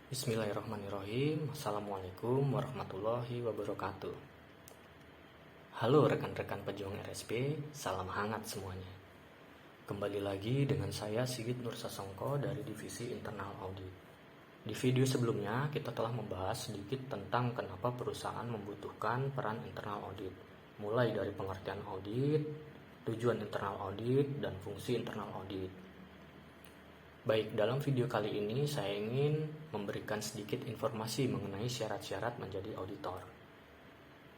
Bismillahirrahmanirrahim. Assalamualaikum warahmatullahi wabarakatuh. Halo rekan-rekan pejuang RSP, salam hangat semuanya. Kembali lagi dengan saya Sigit Nursasongko dari Divisi Internal Audit. Di video sebelumnya kita telah membahas sedikit tentang kenapa perusahaan membutuhkan peran internal audit, mulai dari pengertian audit, tujuan internal audit, dan fungsi internal audit. Baik, dalam video kali ini saya ingin memberikan sedikit informasi mengenai syarat-syarat menjadi auditor.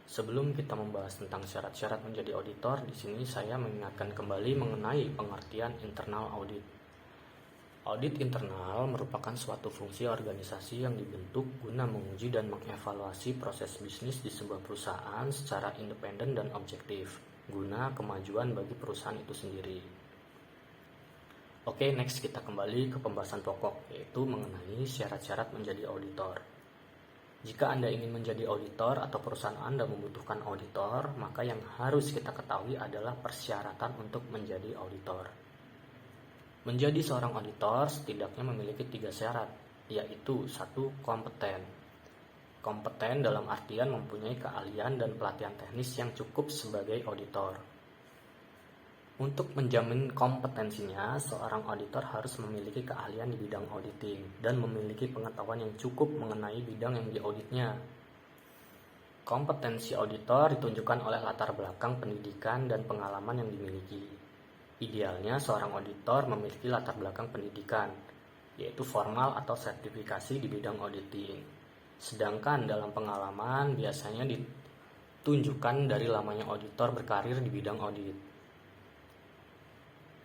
Sebelum kita membahas tentang syarat-syarat menjadi auditor, di sini saya mengingatkan kembali mengenai pengertian internal audit. Audit internal merupakan suatu fungsi organisasi yang dibentuk guna menguji dan mengevaluasi proses bisnis di sebuah perusahaan secara independen dan objektif, guna kemajuan bagi perusahaan itu sendiri. Oke, next kita kembali ke pembahasan pokok, yaitu mengenai syarat-syarat menjadi auditor. Jika Anda ingin menjadi auditor atau perusahaan Anda membutuhkan auditor, maka yang harus kita ketahui adalah persyaratan untuk menjadi auditor. Menjadi seorang auditor setidaknya memiliki 3 syarat, yaitu 1. Kompeten. Kompeten dalam artian mempunyai keahlian dan pelatihan teknis yang cukup sebagai auditor. Untuk menjamin kompetensinya, seorang auditor harus memiliki keahlian di bidang auditing dan memiliki pengetahuan yang cukup mengenai bidang yang diauditnya. Kompetensi auditor ditunjukkan oleh latar belakang pendidikan dan pengalaman yang dimiliki. Idealnya, seorang auditor memiliki latar belakang pendidikan, yaitu formal atau sertifikasi di bidang auditing. Sedangkan dalam pengalaman biasanya ditunjukkan dari lamanya auditor berkarir di bidang audit.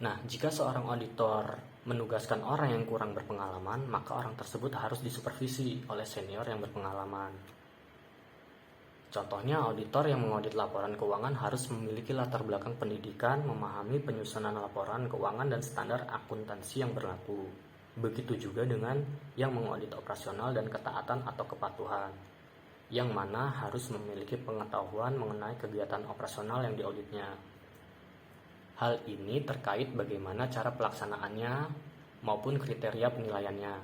Nah, jika seorang auditor menugaskan orang yang kurang berpengalaman, maka orang tersebut harus disupervisi oleh senior yang berpengalaman. Contohnya, auditor yang mengaudit laporan keuangan harus memiliki latar belakang pendidikan, memahami penyusunan laporan keuangan dan standar akuntansi yang berlaku. Begitu juga dengan yang mengaudit operasional dan ketaatan atau kepatuhan, yang mana harus memiliki pengetahuan mengenai kegiatan operasional yang diauditnya. Hal ini terkait bagaimana cara pelaksanaannya maupun kriteria penilaiannya.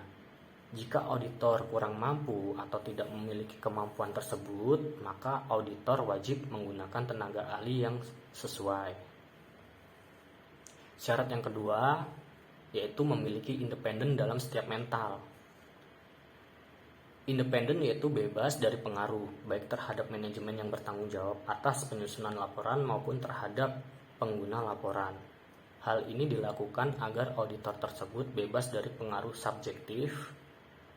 Jika auditor kurang mampu atau tidak memiliki kemampuan tersebut, maka auditor wajib menggunakan tenaga ahli yang sesuai. Syarat yang kedua, yaitu memiliki independen dalam setiap mental. Independen yaitu bebas dari pengaruh, baik terhadap manajemen yang bertanggung jawab atas penyusunan laporan maupun terhadap pengguna laporan. Hal ini dilakukan agar auditor tersebut bebas dari pengaruh subjektif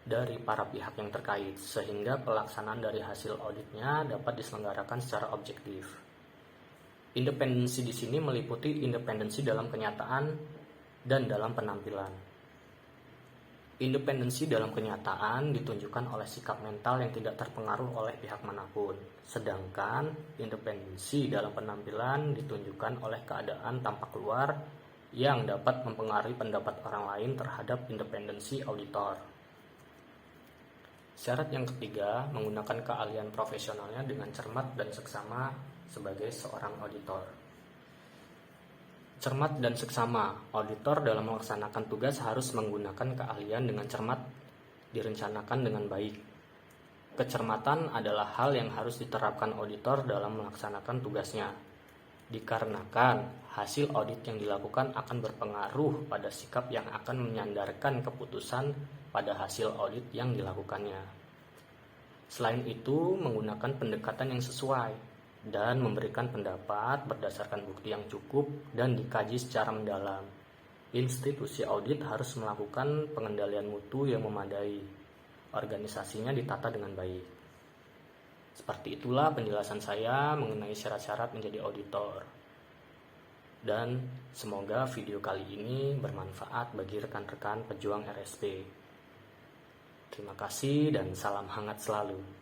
dari para pihak yang terkait, sehingga pelaksanaan dari hasil auditnya dapat diselenggarakan secara objektif. Independensi di sini meliputi independensi dalam kenyataan dan dalam penampilan. Independensi dalam kenyataan ditunjukkan oleh sikap mental yang tidak terpengaruh oleh pihak manapun, sedangkan independensi dalam penampilan ditunjukkan oleh keadaan tampak luar yang dapat mempengaruhi pendapat orang lain terhadap independensi auditor. Syarat yang ketiga, menggunakan keahlian profesionalnya dengan cermat dan seksama sebagai seorang auditor. Cermat dan seksama, auditor dalam melaksanakan tugas harus menggunakan keahlian dengan cermat, direncanakan dengan baik. Kecermatan adalah hal yang harus diterapkan auditor dalam melaksanakan tugasnya, dikarenakan hasil audit yang dilakukan akan berpengaruh pada sikap yang akan menyandarkan keputusan pada hasil audit yang dilakukannya. Selain itu, menggunakan pendekatan yang sesuai dan memberikan pendapat berdasarkan bukti yang cukup dan dikaji secara mendalam. Institusi audit harus melakukan pengendalian mutu yang memadai. Organisasinya ditata dengan baik. Seperti itulah penjelasan saya mengenai syarat-syarat menjadi auditor. Dan semoga video kali ini bermanfaat bagi rekan-rekan pejuang RSP. Terima kasih dan salam hangat selalu.